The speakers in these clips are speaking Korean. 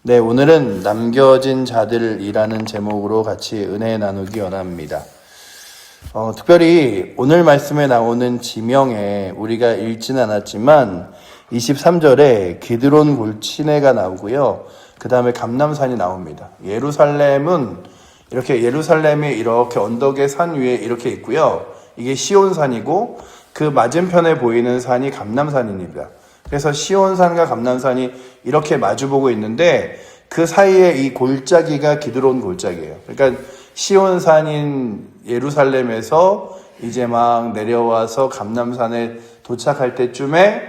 네, 오늘은 남겨진 자들이라는 제목으로 같이 은혜 나누기 원합니다. 특별히 오늘 말씀에 나오는 지명에 우리가 읽지는 않았지만 23절에 기드론 골치내가 나오고요. 그 다음에 감람산이 나옵니다. 예루살렘이 이렇게 언덕의 산 위에 이렇게 있고요. 이게 시온산이고 그 맞은편에 보이는 산이 감람산입니다. 그래서 시온산과 감람산이 이렇게 마주보고 있는데 그 사이에 이 골짜기가 기드론 골짜기예요. 그러니까 시온산인 예루살렘에서 이제 막 내려와서 감람산에 도착할 때쯤에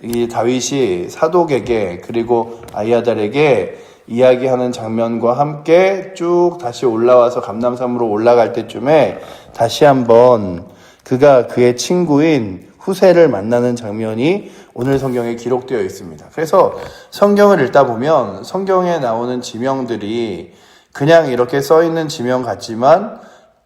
이 다윗이 사독에게 그리고 아히아달에게 이야기하는 장면과 함께 쭉 다시 올라와서 감람산으로 올라갈 때쯤에 다시 한번 그가 그의 친구인 후세를 만나는 장면이 오늘 성경에 기록되어 있습니다. 그래서 성경을 읽다 보면 성경에 나오는 지명들이 그냥 이렇게 써 있는 지명 같지만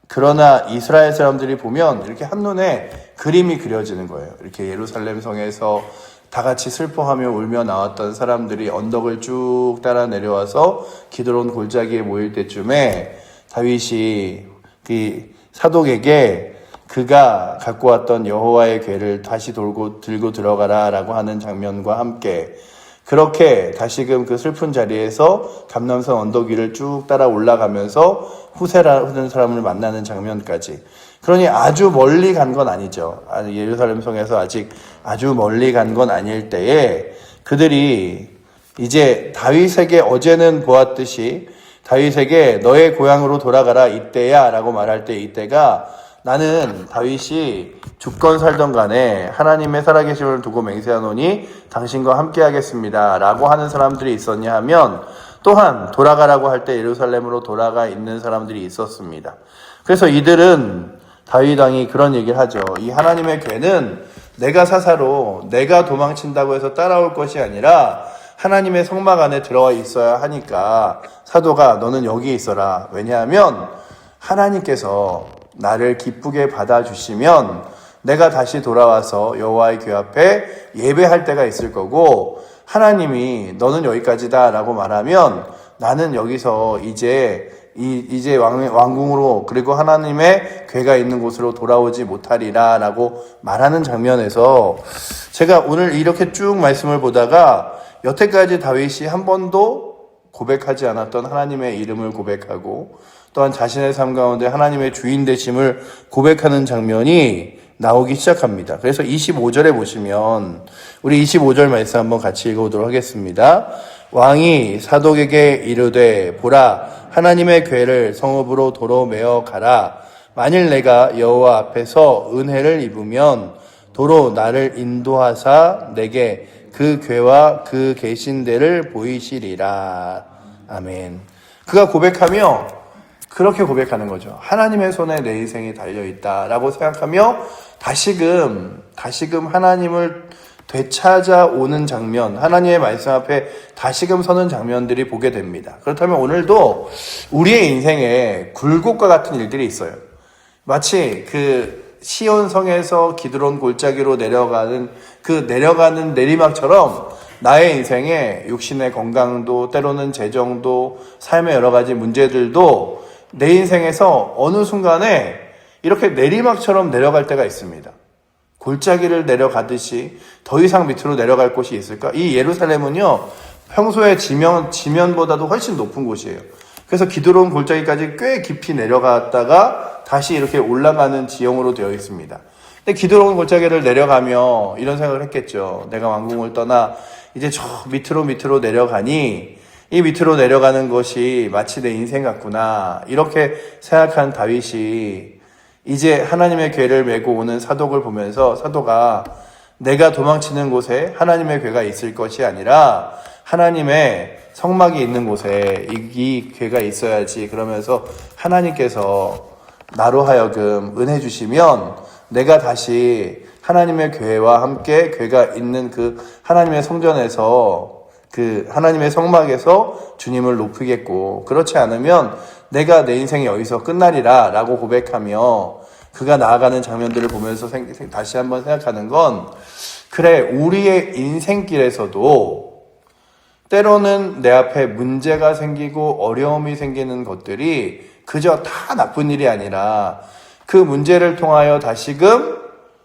그러나 이스라엘 사람들이 보면 이렇게 한눈에 그림이 그려지는 거예요. 이렇게 예루살렘 성에서 다 같이 슬퍼하며 울며 나왔던 사람들이 언덕을 쭉 따라 내려와서 기드론 골짜기에 모일 때쯤에 다윗이 그 사독에게 그가 갖고 왔던 여호와의 궤를 다시 들고 들어가라 라고 하는 장면과 함께 그렇게 다시금 그 슬픈 자리에서 감람산 언덕 위를 쭉 따라 올라가면서 후세라는 사람을 만나는 장면까지. 그러니 아주 멀리 간 건 아니죠. 예루살렘 성에서 아직 아주 멀리 간 건 아닐 때에 그들이 이제 다윗에게 어제는 보았듯이 다윗에게 너의 고향으로 돌아가라 이때야 라고 말할 때 이때가 나는 다윗이 죽건 살던 간에 하나님의 살아계심을 두고 맹세하노니 당신과 함께 하겠습니다 라고 하는 사람들이 있었냐 하면 또한 돌아가라고 할 때 예루살렘으로 돌아가 있는 사람들이 있었습니다. 그래서 이들은 다윗 왕이 그런 얘기를 하죠. 이 하나님의 궤는 내가 사사로 내가 도망친다고 해서 따라올 것이 아니라 하나님의 성막 안에 들어와 있어야 하니까 사도가 너는 여기 있어라. 왜냐하면 하나님께서 나를 기쁘게 받아주시면 내가 다시 돌아와서 여호와의 궤 앞에 예배할 때가 있을 거고 하나님이 너는 여기까지다 라고 말하면 나는 여기서 이제 왕궁으로 그리고 하나님의 궤가 있는 곳으로 돌아오지 못하리라 라고 말하는 장면에서 제가 오늘 이렇게 쭉 말씀을 보다가 여태까지 다윗이 한 번도 고백하지 않았던 하나님의 이름을 고백하고 또한 자신의 삶 가운데 하나님의 주인 되심을 고백하는 장면이 나오기 시작합니다. 그래서 25절에 보시면 우리 25절 말씀 한번 같이 읽어보도록 하겠습니다. 왕이 사독에게 이르되 보라 하나님의 궤를 성읍으로 도로 메어 가라. 만일 내가 여호와 앞에서 은혜를 입으면 도로 나를 인도하사 내게 그 궤와 그 계신 데를 보이시리라. 아멘. 그가 고백하며 그렇게 고백하는 거죠. 하나님의 손에 내 인생이 달려있다라고 생각하며 다시금 하나님을 되찾아오는 장면, 하나님의 말씀 앞에 다시금 서는 장면들이 보게 됩니다. 그렇다면 오늘도 우리의 인생에 굴곡과 같은 일들이 있어요. 마치 그 시온성에서 기드론 골짜기로 내려가는 내리막처럼 나의 인생에 육신의 건강도 때로는 재정도 삶의 여러 가지 문제들도 내 인생에서 어느 순간에 이렇게 내리막처럼 내려갈 때가 있습니다. 골짜기를 내려가듯이 더 이상 밑으로 내려갈 곳이 있을까? 이 예루살렘은요, 평소에 지면보다도 훨씬 높은 곳이에요. 그래서 기드론 골짜기까지 꽤 깊이 내려갔다가 다시 이렇게 올라가는 지형으로 되어 있습니다. 근데 기드론 골짜기를 내려가며 이런 생각을 했겠죠. 내가 왕궁을 떠나 이제 저 밑으로 내려가니 이 밑으로 내려가는 것이 마치 내 인생 같구나. 이렇게 생각한 다윗이 이제 하나님의 궤를 메고 오는 사독을 보면서 사도가 내가 도망치는 곳에 하나님의 궤가 있을 것이 아니라 하나님의 성막이 있는 곳에 이 궤가 있어야지. 그러면서 하나님께서 나로 하여금 은혜 주시면 내가 다시 하나님의 궤와 함께 궤가 있는 그 하나님의 성전에서 그 하나님의 성막에서 주님을 높이겠고 그렇지 않으면 내가 내 인생이 여기서 끝나리라 라고 고백하며 그가 나아가는 장면들을 보면서 다시 한번 생각하는 건 그래 우리의 인생길에서도 때로는 내 앞에 문제가 생기고 어려움이 생기는 것들이 그저 다 나쁜 일이 아니라 그 문제를 통하여 다시금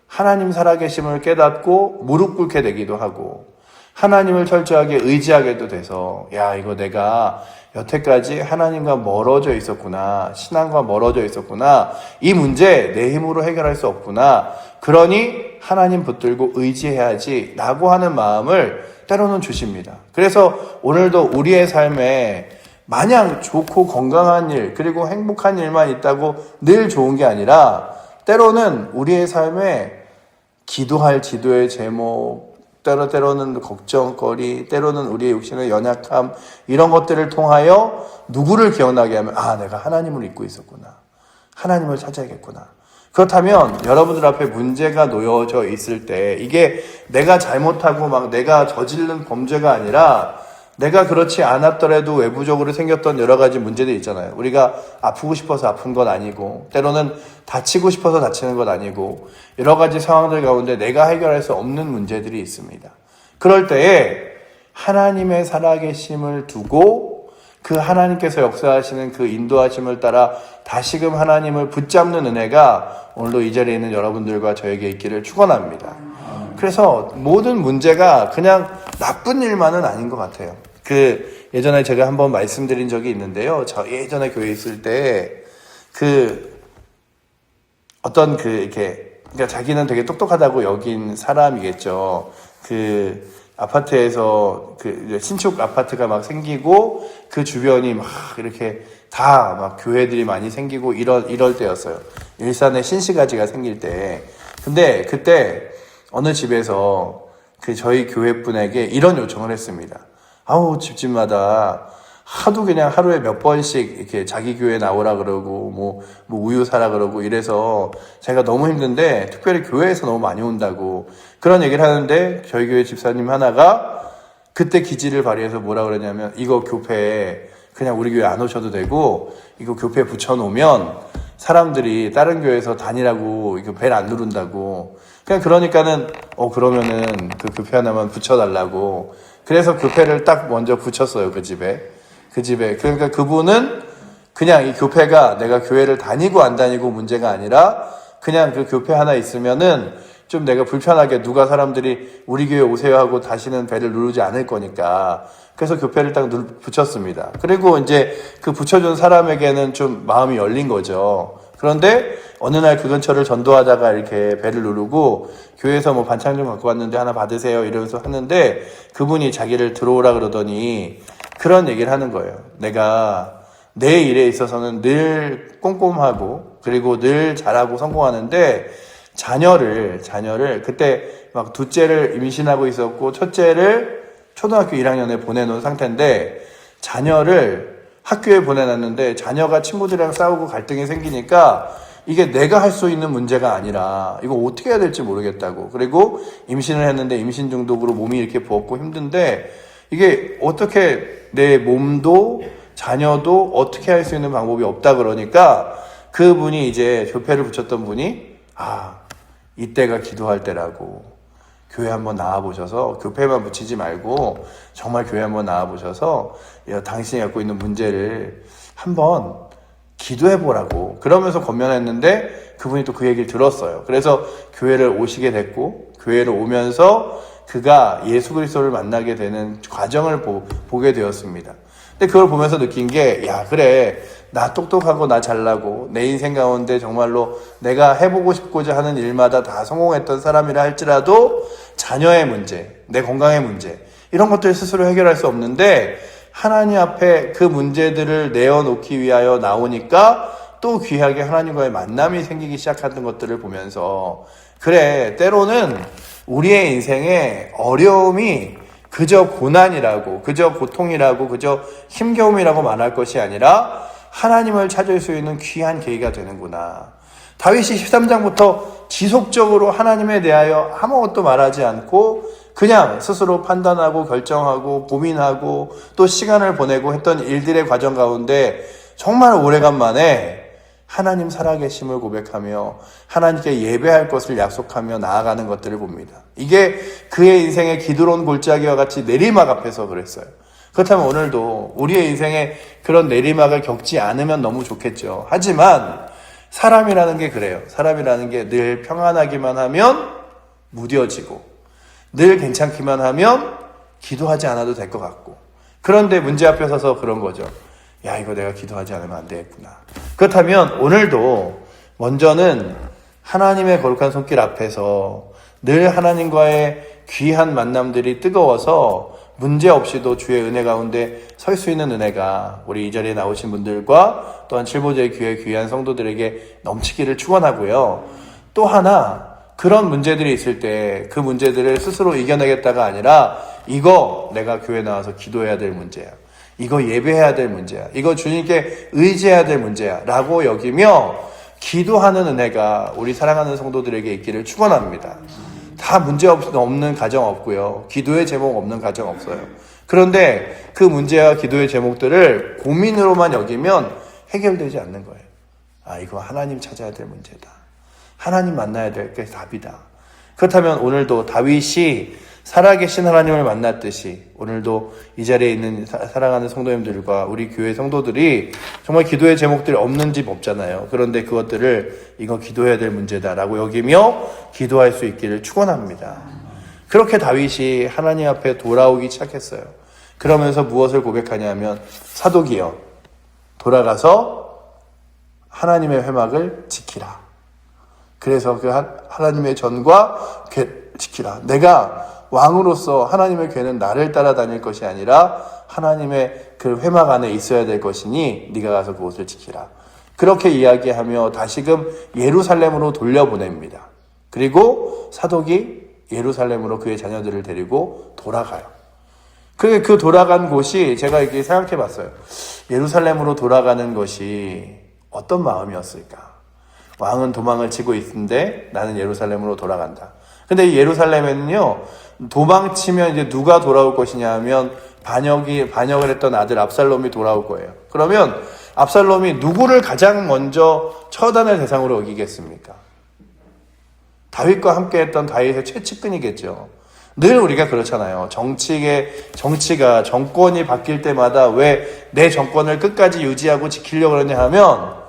하나님 살아계심을 깨닫고 무릎 꿇게 되기도 하고 하나님을 철저하게 의지하게도 돼서 야, 이거 내가 여태까지 하나님과 멀어져 있었구나. 신앙과 멀어져 있었구나. 이 문제 내 힘으로 해결할 수 없구나. 그러니 하나님 붙들고 의지해야지 라고 하는 마음을 때로는 주십니다. 그래서 오늘도 우리의 삶에 마냥 좋고 건강한 일 그리고 행복한 일만 있다고 늘 좋은 게 아니라 때로는 우리의 삶에 기도할 지도의 제목, 때로는 걱정거리, 때로는 우리의 육신의 연약함 이런 것들을 통하여 누구를 기억나게 하면 아, 내가 하나님을 잊고 있었구나. 하나님을 찾아야겠구나. 그렇다면 여러분들 앞에 문제가 놓여져 있을 때 이게 내가 잘못하고 막 내가 저지른 범죄가 아니라 내가 그렇지 않았더라도 외부적으로 생겼던 여러 가지 문제들이 있잖아요. 우리가 아프고 싶어서 아픈 건 아니고 때로는 다치고 싶어서 다치는 건 아니고 여러 가지 상황들 가운데 내가 해결할 수 없는 문제들이 있습니다. 그럴 때에 하나님의 살아계심을 두고 그 하나님께서 역사하시는 그 인도하심을 따라 다시금 하나님을 붙잡는 은혜가 오늘도 이 자리에 있는 여러분들과 저에게 있기를 축원합니다. 그래서 모든 문제가 그냥 나쁜 일만은 아닌 것 같아요. 예전에 제가 한번 말씀드린 적이 있는데요. 저 예전에 교회에 있을 때, 그러니까 자기는 되게 똑똑하다고 여긴 사람이겠죠. 아파트에서 신축 아파트가 막 생기고 그 주변이 막 이렇게 다 막 교회들이 많이 생기고 이럴 때였어요. 일산에 신시가지가 생길 때. 근데 그때 어느 집에서 저희 교회 분에게 이런 요청을 했습니다. 아우, 집집마다 하도 그냥 하루에 몇 번씩 이렇게 자기 교회 나오라 그러고 뭐 우유 사라 그러고 이래서 제가 너무 힘든데 특별히 교회에서 너무 많이 온다고 그런 얘기를 하는데 저희 교회 집사님 하나가 그때 기지를 발휘해서 뭐라 그러냐면 이거 교회에 그냥 우리 교회 안 오셔도 되고 이거 교회에 붙여놓으면 사람들이 다른 교회에서 다니라고 이거 벨 안 누른다고 그러니까는 그러면은 그 교회 하나만 붙여달라고 그래서 교회를 딱 먼저 붙였어요. 그 집에 그러니까 그분은 그냥 이 교회가 내가 교회를 다니고 안 다니고 문제가 아니라 그냥 그 교회 하나 있으면은 좀 내가 불편하게 누가 사람들이 우리 교회 오세요 하고 다시는 벨을 누르지 않을 거니까 그래서 교회를 딱 붙였습니다. 그리고 이제 그 붙여준 사람에게는 좀 마음이 열린 거죠. 그런데 어느 날 그 근처를 전도하다가 이렇게 벨을 누르고 교회에서 뭐 반찬 좀 갖고 왔는데 하나 받으세요 이러면서 하는데 그분이 자기를 들어오라 그러더니 그런 얘기를 하는 거예요. 내가 내 일에 있어서는 늘 꼼꼼하고 그리고 늘 잘하고 성공하는데 자녀를 그때 막 둘째를 임신하고 있었고 첫째를 초등학교 1학년에 보내놓은 상태인데 자녀를 학교에 보내놨는데 자녀가 친구들이랑 싸우고 갈등이 생기니까 이게 내가 할 수 있는 문제가 아니라 이거 어떻게 해야 될지 모르겠다고. 그리고 임신을 했는데 임신 중독으로 몸이 이렇게 부었고 힘든데 이게 어떻게 내 몸도 자녀도 어떻게 할 수 있는 방법이 없다 그러니까 그분이 이제 교회를 붙였던 분이 이때가 기도할 때라고 교회 한번 나와보셔서 교회만 붙이지 말고 정말 교회 한번 나와보셔서 당신이 갖고 있는 문제를 한번 기도해보라고 그러면서 권면했는데 그분이 또 그 얘기를 들었어요. 그래서 교회를 오시게 됐고 교회를 오면서 그가 예수 그리스도를 만나게 되는 과정을 보게 되었습니다. 근데 그걸 보면서 느낀 게 그래 나 똑똑하고 나 잘나고 내 인생 가운데 정말로 내가 해보고 싶고자 하는 일마다 다 성공했던 사람이라 할지라도 자녀의 문제, 내 건강의 문제 이런 것들 스스로 해결할 수 없는데 하나님 앞에 그 문제들을 내어놓기 위하여 나오니까 또 귀하게 하나님과의 만남이 생기기 시작하는 것들을 보면서 그래 때로는 우리의 인생에 어려움이 그저 고난이라고 그저 고통이라고 그저 힘겨움이라고 말할 것이 아니라 하나님을 찾을 수 있는 귀한 계기가 되는구나. 다윗이 13장부터 지속적으로 하나님에 대하여 아무것도 말하지 않고 그냥 스스로 판단하고 결정하고 고민하고 또 시간을 보내고 했던 일들의 과정 가운데 정말 오래간만에 하나님 살아계심을 고백하며 하나님께 예배할 것을 약속하며 나아가는 것들을 봅니다. 이게 그의 인생의 기드론 골짜기와 같이 내리막 앞에서 그랬어요. 그렇다면 오늘도 우리의 인생에 그런 내리막을 겪지 않으면 너무 좋겠죠. 하지만 사람이라는 게 그래요. 사람이라는 게 늘 평안하기만 하면 무뎌지고 늘 괜찮기만 하면 기도하지 않아도 될 것 같고, 그런데 문제 앞에 서서 그런 거죠. 야, 이거 내가 기도하지 않으면 안 되겠구나. 그렇다면 오늘도 먼저는 하나님의 거룩한 손길 앞에서 늘 하나님과의 귀한 만남들이 뜨거워서 문제없이도 주의 은혜 가운데 설 수 있는 은혜가 우리 이 자리에 나오신 분들과 또한 칠보제의 교회 귀한 성도들에게 넘치기를 축원하고요. 또 하나, 그런 문제들이 있을 때 그 문제들을 스스로 이겨내겠다가 아니라 이거 내가 교회 나와서 기도해야 될 문제야, 이거 예배해야 될 문제야, 이거 주님께 의지해야 될 문제야 라고 여기며 기도하는 은혜가 우리 사랑하는 성도들에게 있기를 축원합니다. 다 문제 없는 가정 없고요. 기도의 제목 없는 가정 없어요. 그런데 그 문제와 기도의 제목들을 고민으로만 여기면 해결되지 않는 거예요. 아, 이거 하나님 찾아야 될 문제다. 하나님 만나야 될 게 답이다. 그렇다면 오늘도 다윗이 살아계신 하나님을 만났듯이 오늘도 이 자리에 있는 사랑하는 성도님들과 우리 교회 성도들이 정말 기도의 제목들이 없는 집 없잖아요. 그런데 그것들을 이거 기도해야 될 문제다라고 여기며 기도할 수 있기를 축원합니다. 그렇게 다윗이 하나님 앞에 돌아오기 시작했어요. 그러면서 무엇을 고백하냐면, 사독이여 돌아가서 하나님의 회막을 지키라. 그래서 그 하나님의 전과 궤 지키라. 내가 왕으로서 하나님의 궤는 나를 따라다닐 것이 아니라 하나님의 그 회막 안에 있어야 될 것이니 네가 가서 그곳을 지키라. 그렇게 이야기하며 다시금 예루살렘으로 돌려보냅니다. 그리고 사독이 예루살렘으로 그의 자녀들을 데리고 돌아가요. 그 돌아간 곳이 제가 이렇게 생각해 봤어요. 예루살렘으로 돌아가는 것이 어떤 마음이었을까? 왕은 도망을 치고 있는데 나는 예루살렘으로 돌아간다. 근데 이 예루살렘에는요, 도망치면 이제 누가 돌아올 것이냐 하면 반역을 했던 아들 압살롬이 돌아올 거예요. 그러면 압살롬이 누구를 가장 먼저 처단할 대상으로 여기겠습니까? 다윗과 함께 했던 다윗의 최측근이겠죠. 늘 우리가 그렇잖아요. 정권이 바뀔 때마다 왜 내 정권을 끝까지 유지하고 지키려고 그러냐 하면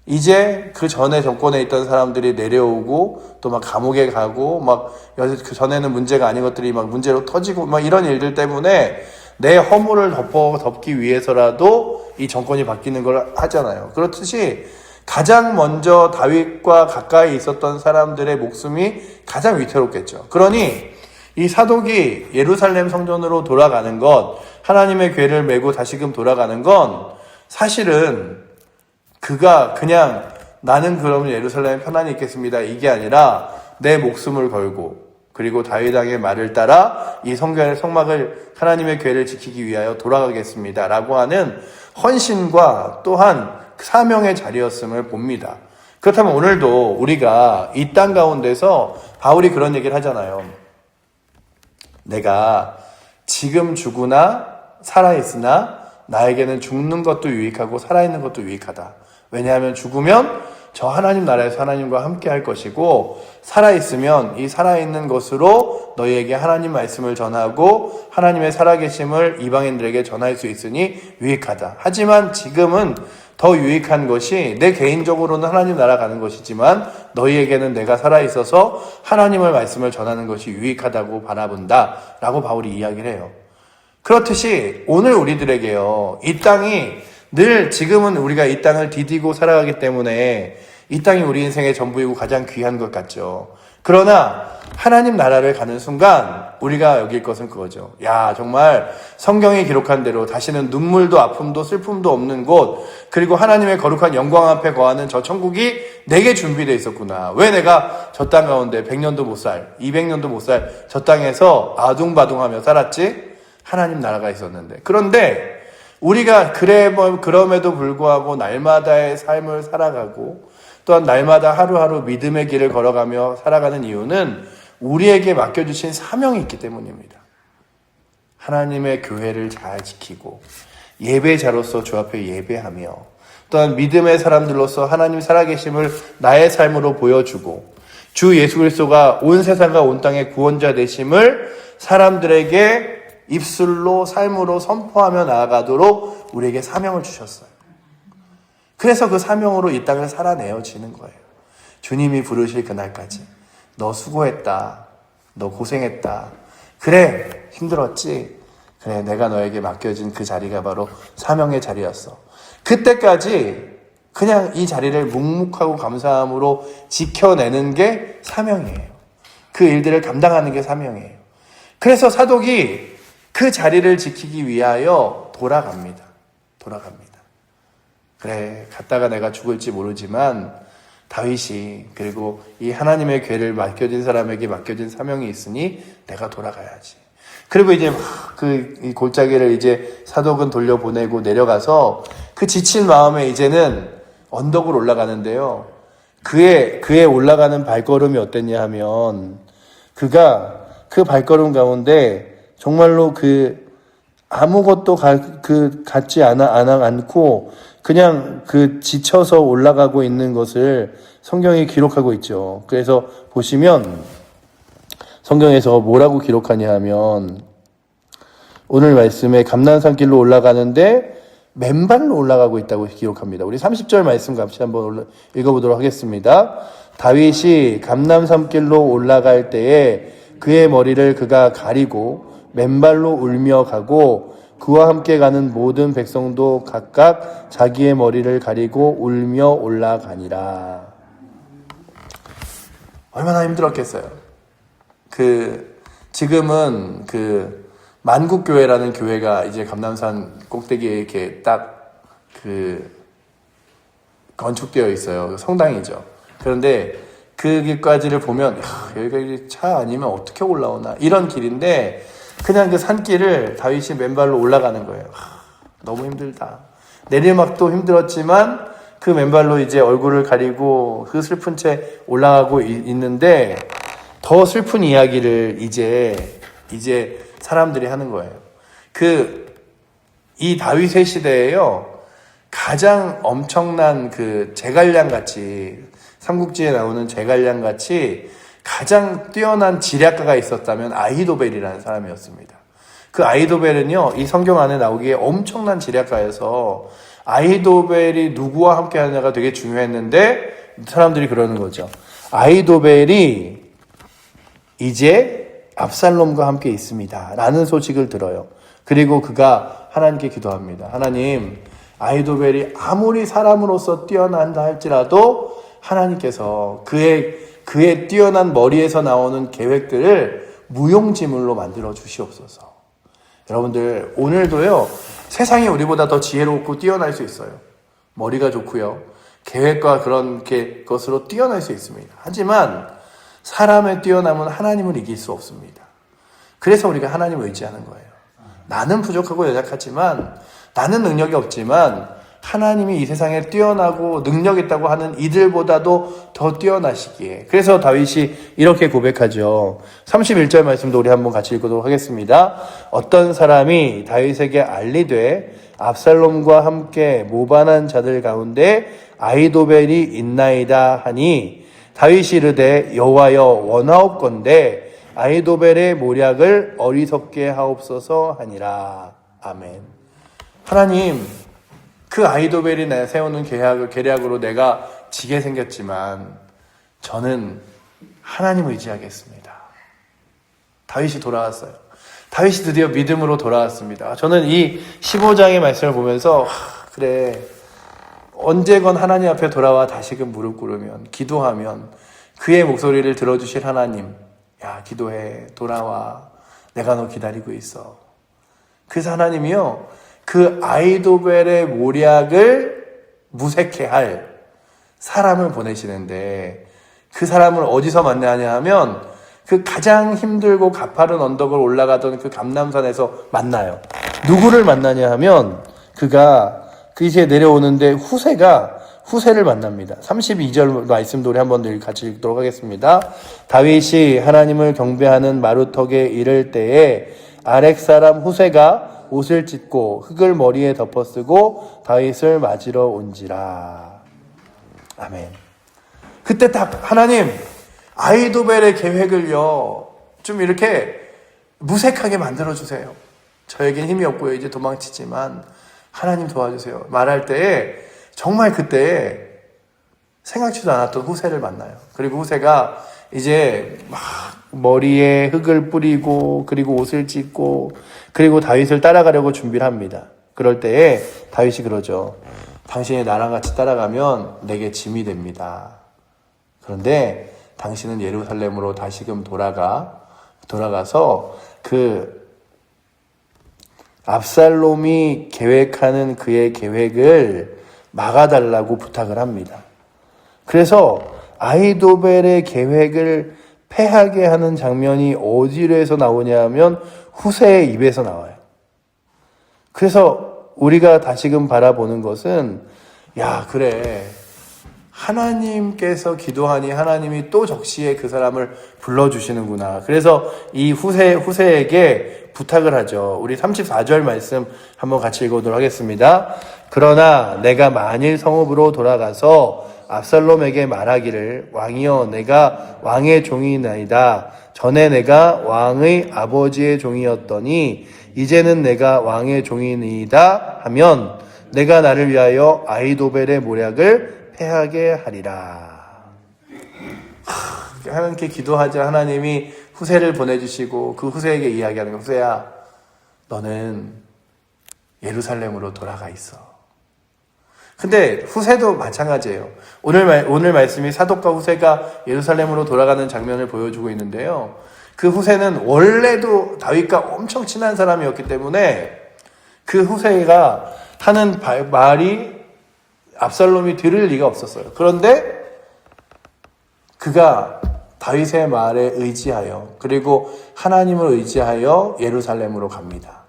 이제 그 전에 정권에 있던 사람들이 내려오고 또 막 감옥에 가고 막 그 전에는 문제가 아닌 것들이 막 문제로 터지고 막 이런 일들 때문에 내 허물을 덮기 위해서라도 이 정권이 바뀌는 걸 하잖아요. 그렇듯이 가장 먼저 다윗과 가까이 있었던 사람들의 목숨이 가장 위태롭겠죠. 그러니 이 사독이 예루살렘 성전으로 돌아가는 것, 하나님의 궤를 메고 다시금 돌아가는 건 사실은 그가 그냥 나는 그러면 예루살렘에 편안히 있겠습니다, 이게 아니라 내 목숨을 걸고 그리고 다윗 왕의 말을 따라 이 성막을 하나님의 궤를 지키기 위하여 돌아가겠습니다 라고 하는 헌신과 또한 사명의 자리였음을 봅니다. 그렇다면 오늘도 우리가 이 땅 가운데서 바울이 그런 얘기를 하잖아요. 내가 지금 죽으나 살아있으나 나에게는 죽는 것도 유익하고 살아있는 것도 유익하다. 왜냐하면 죽으면 저 하나님 나라에서 하나님과 함께 할 것이고, 살아있으면 이 살아있는 것으로 너희에게 하나님 말씀을 전하고 하나님의 살아계심을 이방인들에게 전할 수 있으니 유익하다. 하지만 지금은 더 유익한 것이 내 개인적으로는 하나님 나라 가는 것이지만 너희에게는 내가 살아있어서 하나님의 말씀을 전하는 것이 유익하다고 바라본다 라고 바울이 이야기를 해요. 그렇듯이 오늘 우리들에게요, 이 땅이 늘 지금은 우리가 이 땅을 디디고 살아가기 때문에 이 땅이 우리 인생의 전부이고 가장 귀한 것 같죠. 그러나 하나님 나라를 가는 순간 우리가 여길 것은 그거죠. 야, 정말 성경이 기록한 대로 다시는 눈물도 아픔도 슬픔도 없는 곳, 그리고 하나님의 거룩한 영광 앞에 거하는 저 천국이 내게 준비되어 있었구나. 왜 내가 저 땅 가운데 100년도 못 살, 200년도 못 살 저 땅에서 아둥바둥하며 살았지? 하나님 나라가 있었는데. 그런데 우리가 그럼에도 불구하고 날마다의 삶을 살아가고 또한 날마다 하루하루 믿음의 길을 걸어가며 살아가는 이유는 우리에게 맡겨주신 사명이 있기 때문입니다. 하나님의 교회를 잘 지키고 예배자로서 주 앞에 예배하며 또한 믿음의 사람들로서 하나님 살아계심을 나의 삶으로 보여주고 주 예수 그리스도가 온 세상과 온 땅의 구원자 되심을 사람들에게 입술로 삶으로 선포하며 나아가도록 우리에게 사명을 주셨어요. 그래서 그 사명으로 이 땅을 살아내어지는 거예요. 주님이 부르실 그날까지. 너 수고했다. 너 고생했다. 그래, 힘들었지? 그래, 내가 너에게 맡겨진 그 자리가 바로 사명의 자리였어. 그때까지 그냥 이 자리를 묵묵하고 감사함으로 지켜내는 게 사명이에요. 그 일들을 감당하는 게 사명이에요. 그래서 사독이 그 자리를 지키기 위하여 돌아갑니다. 그래, 갔다가 내가 죽을지 모르지만 다윗이 그리고 이 하나님의 궤를 맡겨진 사람에게 맡겨진 사명이 있으니 내가 돌아가야지. 그리고 이제 이 골짜기를 이제 사독은 돌려보내고 내려가서 그 지친 마음에 이제는 언덕을 올라가는데요. 그의 올라가는 발걸음이 어땠냐 하면 그가 그 발걸음 가운데 정말로 아무것도 갖지 않고 그냥 지쳐서 올라가고 있는 것을 성경이 기록하고 있죠. 그래서 보시면 성경에서 뭐라고 기록하냐 하면 오늘 말씀에 감난산길로 올라가는데 맨발로 올라가고 있다고 기록합니다. 우리 30절 말씀 같이 한번 읽어보도록 하겠습니다. 다윗이 감난산길로 올라갈 때에 그의 머리를 그가 가리고 맨발로 울며 가고 그와 함께 가는 모든 백성도 각각 자기의 머리를 가리고 울며 올라가니라. 얼마나 힘들었겠어요. 지금은 만국교회라는 교회가 이제 감남산 꼭대기에 이렇게 딱 건축되어 있어요. 성당이죠. 그런데 그 길까지를 보면 여기가 차 아니면 어떻게 올라오나 이런 길인데 그냥 그 산길을 다윗이 맨발로 올라가는 거예요. 너무 힘들다. 내리막도 힘들었지만 그 맨발로 이제 얼굴을 가리고 그 슬픈 채 올라가고 있는데 더 슬픈 이야기를 이제 사람들이 하는 거예요. 이 다윗의 시대에요. 가장 엄청난 제갈량같이 삼국지에 나오는 제갈량같이 가장 뛰어난 지략가가 있었다면 아히도벨이라는 사람이었습니다. 그 아히도벨은요, 이 성경 안에 나오기에 엄청난 지략가여서 아히도벨이 누구와 함께 하느냐가 되게 중요했는데 사람들이 그러는 거죠. 아히도벨이 이제 압살롬과 함께 있습니다. 라는 소식을 들어요. 그리고 그가 하나님께 기도합니다. 하나님, 아히도벨이 아무리 사람으로서 뛰어난다 할지라도 하나님께서 그의 뛰어난 머리에서 나오는 계획들을 무용지물로 만들어 주시옵소서. 여러분들, 오늘도요, 세상이 우리보다 더 지혜롭고 뛰어날 수 있어요. 머리가 좋고요. 계획과 그런 것으로 뛰어날 수 있습니다. 하지만 사람의 뛰어남은 하나님을 이길 수 없습니다. 그래서 우리가 하나님을 의지하는 거예요. 나는 부족하고 연약하지만, 나는 능력이 없지만 하나님이 이 세상에 뛰어나고 능력 있다고 하는 이들보다도 더 뛰어나시기에. 그래서 다윗이 이렇게 고백하죠. 31절 말씀도 우리 한번 같이 읽도록 하겠습니다. 어떤 사람이 다윗에게 알리되 압살롬과 함께 모반한 자들 가운데 아히도벨이 있나이다 하니 다윗이 이르되 여호와여 원하옵건대 아히도벨의 모략을 어리석게 하옵소서 하니라. 아멘. 하나님, 그 아히도벨이 세우는 계략으로 내가 지게 생겼지만 저는 하나님 의지하겠습니다. 다윗이 돌아왔어요. 다윗이 드디어 믿음으로 돌아왔습니다. 저는 이 15장의 말씀을 보면서 그래, 언제건 하나님 앞에 돌아와 다시금 무릎 꿇으면, 기도하면 그의 목소리를 들어주실 하나님, 야, 기도해, 돌아와, 내가 너 기다리고 있어. 그래서 하나님이요, 그 아히도벨의 모략을 무색해 할 사람을 보내시는데, 그 사람을 어디서 만나냐 하면 그 가장 힘들고 가파른 언덕을 올라가던 그 감람산에서 만나요. 누구를 만나냐 하면 그가 이제 내려오는데 후세를 만납니다. 32절 말씀도 우리 한번 같이 읽도록 하겠습니다. 다윗이 하나님을 경배하는 마루턱에 이를 때에 아렉 사람 후세가 옷을 찢고 흙을 머리에 덮어쓰고 다윗을 맞으러 온지라. 아멘. 그때 딱 하나님, 아히도벨의 계획을요 좀 이렇게 무색하게 만들어주세요. 저에겐 힘이 없고요. 이제 도망치지만 하나님 도와주세요. 말할 때에 정말 그때에 생각지도 않았던 후세를 만나요. 그리고 후세가 이제 막 머리에 흙을 뿌리고 그리고 옷을 찢고 그리고 다윗을 따라가려고 준비를 합니다. 그럴 때에 다윗이 그러죠. 당신이 나랑 같이 따라가면 내게 짐이 됩니다. 그런데 당신은 예루살렘으로 다시금 돌아가서 그 압살롬이 계획하는 그의 계획을 막아달라고 부탁을 합니다. 그래서 아히도벨의 계획을 패하게 하는 장면이 어디에서 나오냐 하면 후세의 입에서 나와요. 그래서 우리가 다시금 바라보는 것은 야 그래 하나님께서 기도하니 하나님이 또 적시에 그 사람을 불러주시는구나. 그래서 이 후세에게 부탁을 하죠. 우리 34절 말씀 한번 같이 읽어보도록 하겠습니다. 그러나 내가 만일 성읍으로 돌아가서 압살롬에게 말하기를 왕이여 내가 왕의 종이나이다. 전에 내가 왕의 아버지의 종이었더니 이제는 내가 왕의 종이니이다 하면 내가 나를 위하여 아히도벨의 모략을 패하게 하리라. 하나님께 기도하자. 하나님이 후세를 보내주시고 그 후세에게 이야기하는 거예요. 후세야 너는 예루살렘으로 돌아가 있어. 근데 후세도 마찬가지예요. 오늘 말씀이 사독과 후세가 예루살렘으로 돌아가는 장면을 보여주고 있는데요. 그 후세는 원래도 다윗과 엄청 친한 사람이었기 때문에 그 후세가 하는 말이 압살롬이 들을 리가 없었어요. 그런데 그가 다윗의 말에 의지하여 그리고 하나님을 의지하여 예루살렘으로 갑니다.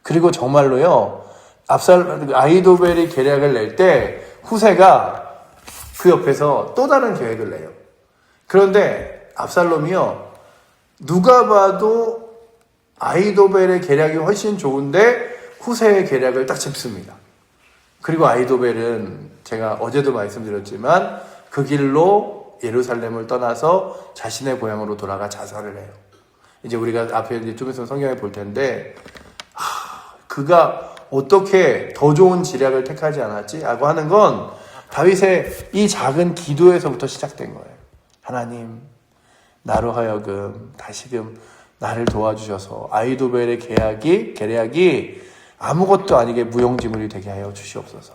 그리고 정말로요. 아히도벨이 계략을 낼 때 후세가 그 옆에서 또 다른 계획을 내요. 그런데 압살롬이요. 누가 봐도 아히도벨의 계략이 훨씬 좋은데 후세의 계략을 딱 짚습니다. 그리고 아히도벨은 제가 어제도 말씀드렸지만 그 길로 예루살렘을 떠나서 자신의 고향으로 돌아가 자살을 해요. 이제 우리가 앞에 이제 좀 있으면 성경에 볼 텐데 그가 어떻게 더 좋은 지략을 택하지 않았지? 라고 하는 건 다윗의 이 작은 기도에서부터 시작된 거예요. 하나님, 나로 하여금 다시금 나를 도와주셔서 아히도벨의 계략이 아무것도 아니게 무용지물이 되게 하여 주시옵소서.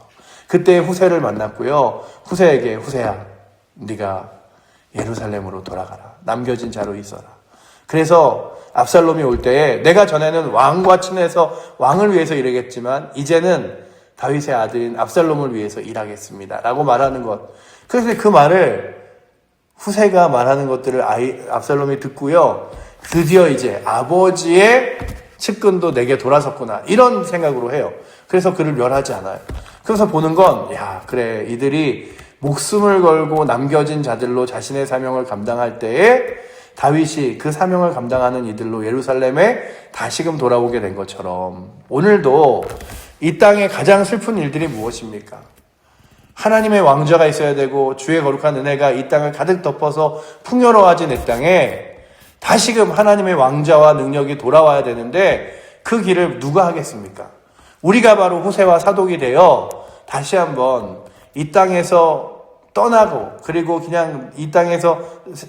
그때 후세를 만났고요. 후세에게 후세야, 네가 예루살렘으로 돌아가라. 남겨진 자로 있어라. 그래서 압살롬이 올 때에 내가 전에는 왕과 친해서 왕을 위해서 일하겠지만 이제는 다윗의 아들인 압살롬을 위해서 일하겠습니다. 라고 말하는 것. 그래서 그 말을 후세가 말하는 것들을 압살롬이 듣고요. 드디어 이제 아버지의 측근도 내게 돌아섰구나. 이런 생각으로 해요. 그래서 그를 멸하지 않아요. 그래서 보는 건 야 그래 이들이 목숨을 걸고 남겨진 자들로 자신의 사명을 감당할 때에 다윗이 그 사명을 감당하는 이들로 예루살렘에 다시금 돌아오게 된 것처럼 오늘도 이 땅의 가장 슬픈 일들이 무엇입니까? 하나님의 왕좌가 있어야 되고 주의 거룩한 은혜가 이 땅을 가득 덮어서 풍요로워진 이 땅에 다시금 하나님의 왕좌와 능력이 돌아와야 되는데 그 길을 누가 하겠습니까? 우리가 바로 후세와 사독이 되어 다시 한번 이 땅에서 떠나고 그리고 그냥 이 땅에서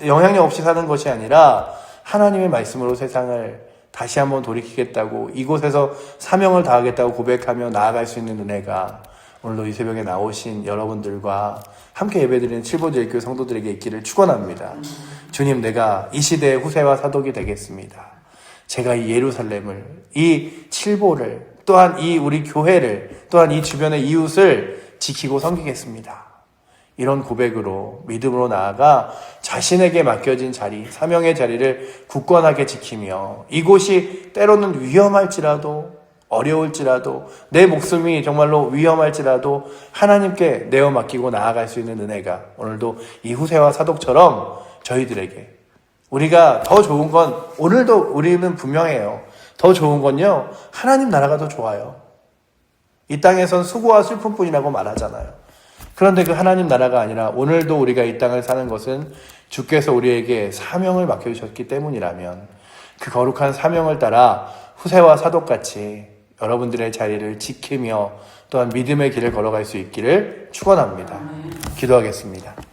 영향력 없이 사는 것이 아니라 하나님의 말씀으로 세상을 다시 한번 돌이키겠다고 이곳에서 사명을 다하겠다고 고백하며 나아갈 수 있는 은혜가 오늘도 이 새벽에 나오신 여러분들과 함께 예배드리는 칠보제일교회 성도들에게 있기를 축원합니다. 주님, 내가 이 시대의 후세와 사독이 되겠습니다. 제가 이 예루살렘을, 이 칠보를, 또한 이 우리 교회를, 또한 이 주변의 이웃을 지키고 섬기겠습니다. 이런 고백으로 믿음으로 나아가 자신에게 맡겨진 자리, 사명의 자리를 굳건하게 지키며 이곳이 때로는 위험할지라도 어려울지라도 내 목숨이 정말로 위험할지라도 하나님께 내어 맡기고 나아갈 수 있는 은혜가 오늘도 이 후세와 사독처럼 저희들에게 우리가 더 좋은 건 오늘도 우리는 분명해요. 더 좋은 건요. 하나님 나라가 더 좋아요. 이 땅에선 수고와 슬픔뿐이라고 말하잖아요. 그런데 그 하나님 나라가 아니라 오늘도 우리가 이 땅을 사는 것은 주께서 우리에게 사명을 맡겨주셨기 때문이라면 그 거룩한 사명을 따라 후세와 사독같이 여러분들의 자리를 지키며 또한 믿음의 길을 걸어갈 수 있기를 축원합니다. 기도하겠습니다.